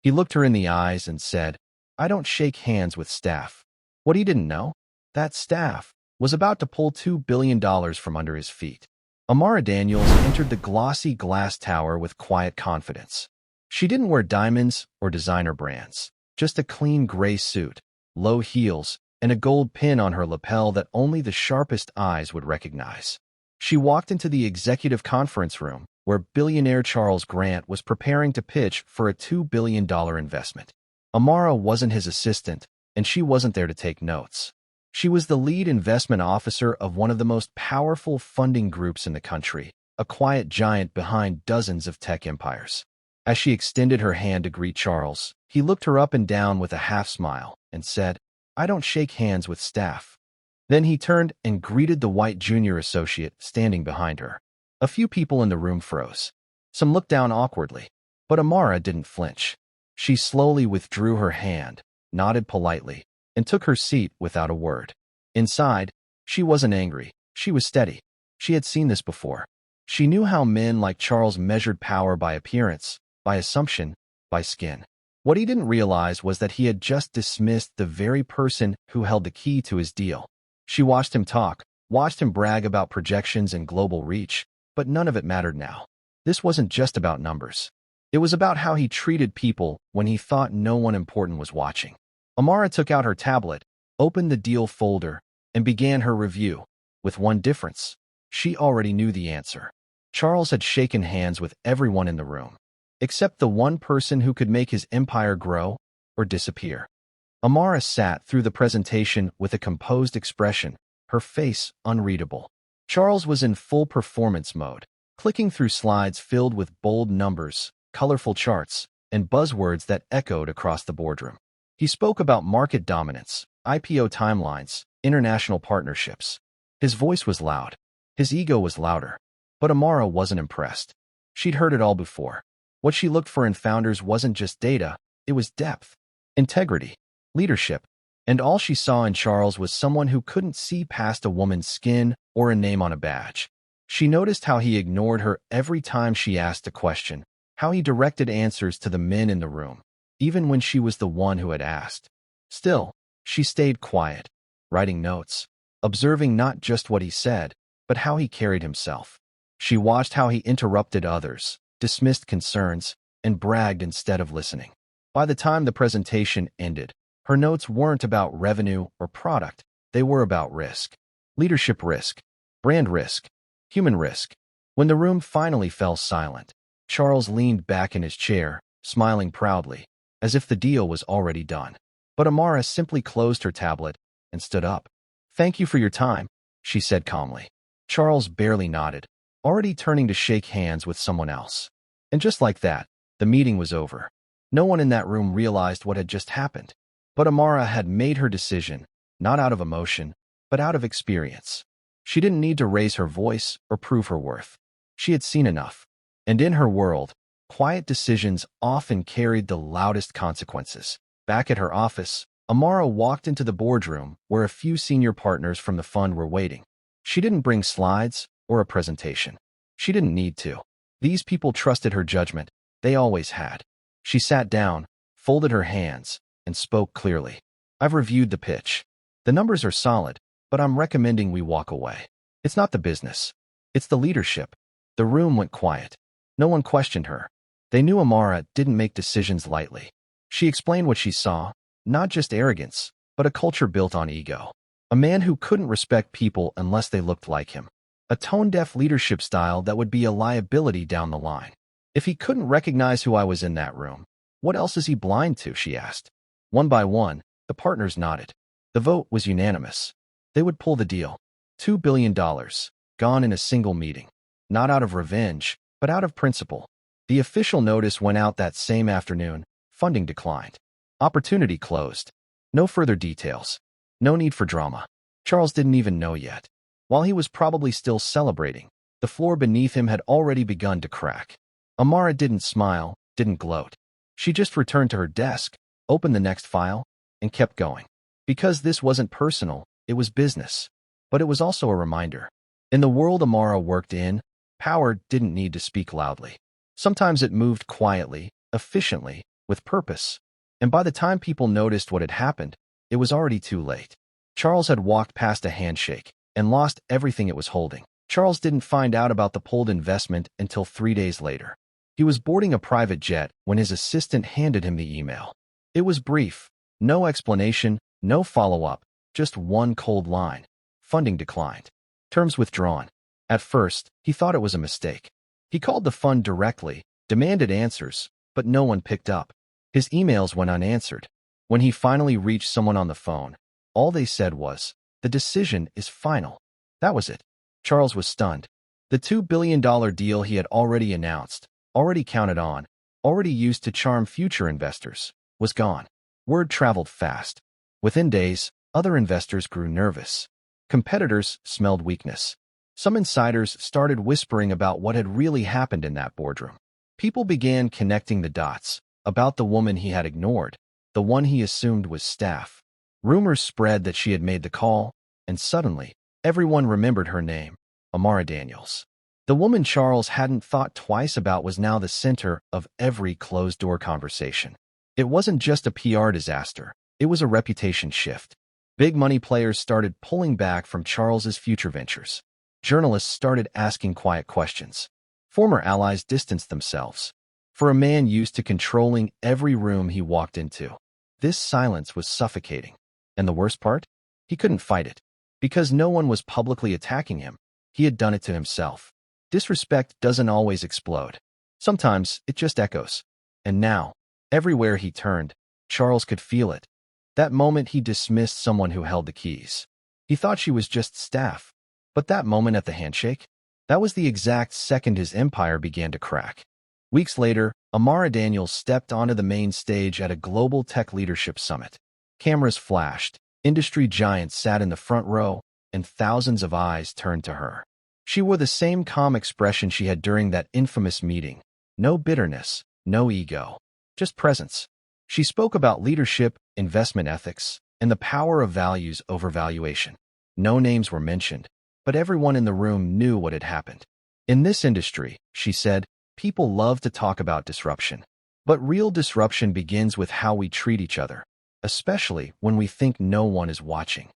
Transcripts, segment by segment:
He looked her in the eyes and said, "I don't shake hands with staff." What he didn't know? That staff was about to pull $2 billion from under his feet. Amara Daniels entered the glossy glass tower with quiet confidence. She didn't wear diamonds or designer brands, just a clean gray suit, low heels, and a gold pin on her lapel that only the sharpest eyes would recognize. She walked into the executive conference room, where billionaire Charles Grant was preparing to pitch for a $2 billion investment. Amara wasn't his assistant, and she wasn't there to take notes. She was the lead investment officer of one of the most powerful funding groups in the country, a quiet giant behind dozens of tech empires. As she extended her hand to greet Charles, he looked her up and down with a half-smile and said, "I don't shake hands with staff." Then he turned and greeted the white junior associate standing behind her. A few people in the room froze. Some looked down awkwardly, but Amara didn't flinch. She slowly withdrew her hand, nodded politely, and took her seat without a word. Inside, she wasn't angry. She was steady. She had seen this before. She knew how men like Charles measured power by appearance, by assumption, by skin. What he didn't realize was that he had just dismissed the very person who held the key to his deal. She watched him talk, watched him brag about projections and global reach, but none of it mattered now. This wasn't just about numbers. It was about how he treated people when he thought no one important was watching. Amara took out her tablet, opened the deal folder, and began her review. With one difference. She already knew the answer. Charles had shaken hands with everyone in the room, except the one person who could make his empire grow or disappear. Amara sat through the presentation with a composed expression, her face unreadable. Charles was in full performance mode, clicking through slides filled with bold numbers, colorful charts, and buzzwords that echoed across the boardroom. He spoke about market dominance, IPO timelines, international partnerships. His voice was loud. His ego was louder. But Amara wasn't impressed. She'd heard it all before. What she looked for in founders wasn't just data, it was depth, integrity, leadership, and all she saw in Charles was someone who couldn't see past a woman's skin or a name on a badge. She noticed how he ignored her every time she asked a question, how he directed answers to the men in the room, even when she was the one who had asked. Still, she stayed quiet, writing notes, observing not just what he said, but how he carried himself. She watched how he interrupted others, dismissed concerns, and bragged instead of listening. By the time the presentation ended, her notes weren't about revenue or product, they were about risk. Leadership risk, brand risk, human risk. When the room finally fell silent, Charles leaned back in his chair, smiling proudly, as if the deal was already done. But Amara simply closed her tablet and stood up. "Thank you for your time," she said calmly. Charles barely nodded, already turning to shake hands with someone else. And just like that, the meeting was over. No one in that room realized what had just happened. But Amara had made her decision, not out of emotion, but out of experience. She didn't need to raise her voice or prove her worth. She had seen enough. And in her world, quiet decisions often carried the loudest consequences. Back at her office, Amara walked into the boardroom where a few senior partners from the fund were waiting. She didn't bring slides or a presentation. She didn't need to. These people trusted her judgment. They always had. She sat down, folded her hands, and spoke clearly. "I've reviewed the pitch. The numbers are solid, but I'm recommending we walk away. It's not the business. It's the leadership." The room went quiet. No one questioned her. They knew Amara didn't make decisions lightly. She explained what she saw, not just arrogance, but a culture built on ego. A man who couldn't respect people unless they looked like him. A tone-deaf leadership style that would be a liability down the line. "If he couldn't recognize who I was in that room, what else is he blind to?" she asked. One by one, the partners nodded. The vote was unanimous. They would pull the deal. $2 billion, gone in a single meeting. Not out of revenge, but out of principle. The official notice went out that same afternoon. Funding declined. Opportunity closed. No further details. No need for drama. Charles didn't even know yet. While he was probably still celebrating, the floor beneath him had already begun to crack. Amara didn't smile, didn't gloat. She just returned to her desk, opened the next file, and kept going. Because this wasn't personal, it was business. But it was also a reminder. In the world Amara worked in, power didn't need to speak loudly. Sometimes it moved quietly, efficiently, with purpose. And by the time people noticed what had happened, it was already too late. Charles had walked past a handshake and lost everything it was holding. Charles didn't find out about the pulled investment until 3 days later. He was boarding a private jet when his assistant handed him the email. It was brief, no explanation, no follow-up, just one cold line. Funding declined. Terms withdrawn. At first, he thought it was a mistake. He called the fund directly, demanded answers, but no one picked up. His emails went unanswered. When he finally reached someone on the phone, all they said was, "The decision is final." That was it. Charles was stunned. The $2 billion deal he had already announced, already counted on, already used to charm future investors, was gone. Word traveled fast. Within days, other investors grew nervous. Competitors smelled weakness. Some insiders started whispering about what had really happened in that boardroom. People began connecting the dots about the woman he had ignored, the one he assumed was staff. Rumors spread that she had made the call, and suddenly, everyone remembered her name, Amara Daniels. The woman Charles hadn't thought twice about was now the center of every closed-door conversation. It wasn't just a PR disaster, it was a reputation shift. Big money players started pulling back from Charles's future ventures. Journalists started asking quiet questions. Former allies distanced themselves. For a man used to controlling every room he walked into, this silence was suffocating. And the worst part? He couldn't fight it. Because no one was publicly attacking him, he had done it to himself. Disrespect doesn't always explode. Sometimes it just echoes. And now, everywhere he turned, Charles could feel it. That moment he dismissed someone who held the keys. He thought she was just staff. But that moment at the handshake? That was the exact second his empire began to crack. Weeks later, Amara Daniels stepped onto the main stage at a global tech leadership summit. Cameras flashed, industry giants sat in the front row, and thousands of eyes turned to her. She wore the same calm expression she had during that infamous meeting. No bitterness, no ego, just presence. She spoke about leadership, investment ethics, and the power of values over valuation. No names were mentioned, but everyone in the room knew what had happened. In this industry, she said, people love to talk about disruption. But real disruption begins with how we treat each other, especially when we think no one is watching.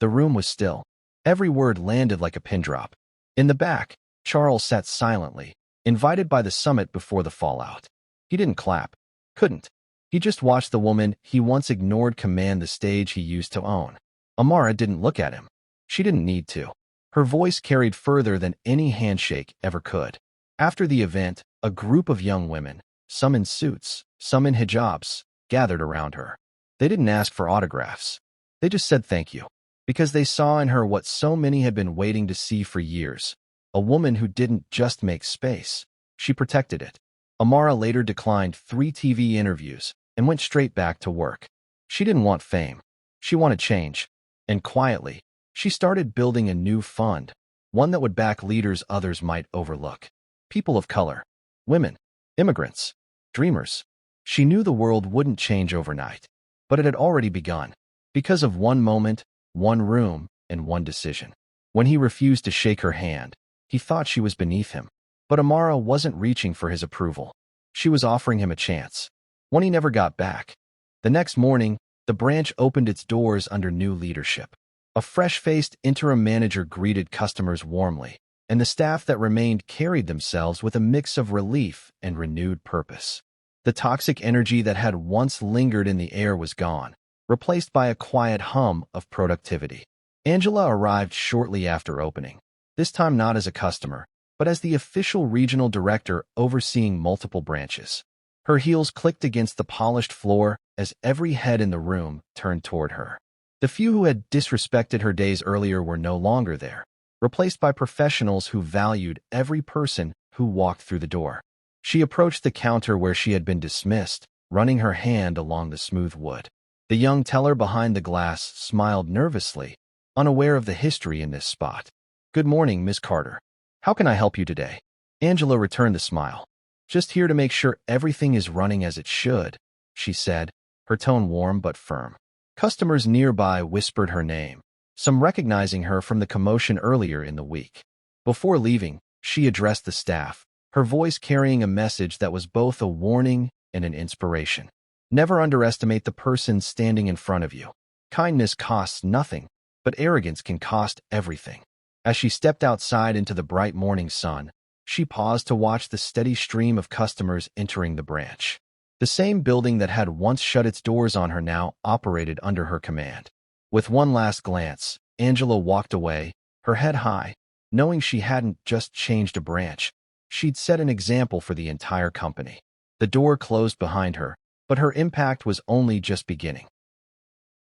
The room was still. Every word landed like a pin drop. In the back, Charles sat silently, invited by the summit before the fallout. He didn't clap. Couldn't. He just watched the woman he once ignored command the stage he used to own. Amara didn't look at him. She didn't need to. Her voice carried further than any handshake ever could. After the event, a group of young women, some in suits, some in hijabs, gathered around her. They didn't ask for autographs. They just said thank you. Because they saw in her what so many had been waiting to see for years. A woman who didn't just make space. She protected it. Amara later declined 3 TV interviews and went straight back to work. She didn't want fame. She wanted change. And quietly, she started building a new fund, one that would back leaders others might overlook. People of color, women, immigrants, dreamers. She knew the world wouldn't change overnight, but it had already begun. Because of one moment, one room, and one decision. When he refused to shake her hand, he thought she was beneath him. But Amara wasn't reaching for his approval. She was offering him a chance, one he never got back. The next morning, the branch opened its doors under new leadership. A fresh-faced interim manager greeted customers warmly, and the staff that remained carried themselves with a mix of relief and renewed purpose. The toxic energy that had once lingered in the air was gone, replaced by a quiet hum of productivity. Angela arrived shortly after opening, this time not as a customer, but as the official regional director overseeing multiple branches. Her heels clicked against the polished floor as every head in the room turned toward her. The few who had disrespected her days earlier were no longer there, replaced by professionals who valued every person who walked through the door. She approached the counter where she had been dismissed, running her hand along the smooth wood. The young teller behind the glass smiled nervously, unaware of the history in this spot. "Good morning, Miss Carter. How can I help you today?" Angela returned the smile. "Just here to make sure everything is running as it should," she said, her tone warm but firm. Customers nearby whispered her name, some recognizing her from the commotion earlier in the week. Before leaving, she addressed the staff, her voice carrying a message that was both a warning and an inspiration. Never underestimate the person standing in front of you. Kindness costs nothing, but arrogance can cost everything. As she stepped outside into the bright morning sun, she paused to watch the steady stream of customers entering the branch. The same building that had once shut its doors on her now operated under her command. With one last glance, Angela walked away, her head high, knowing she hadn't just changed a branch. She'd set an example for the entire company. The door closed behind her, but her impact was only just beginning.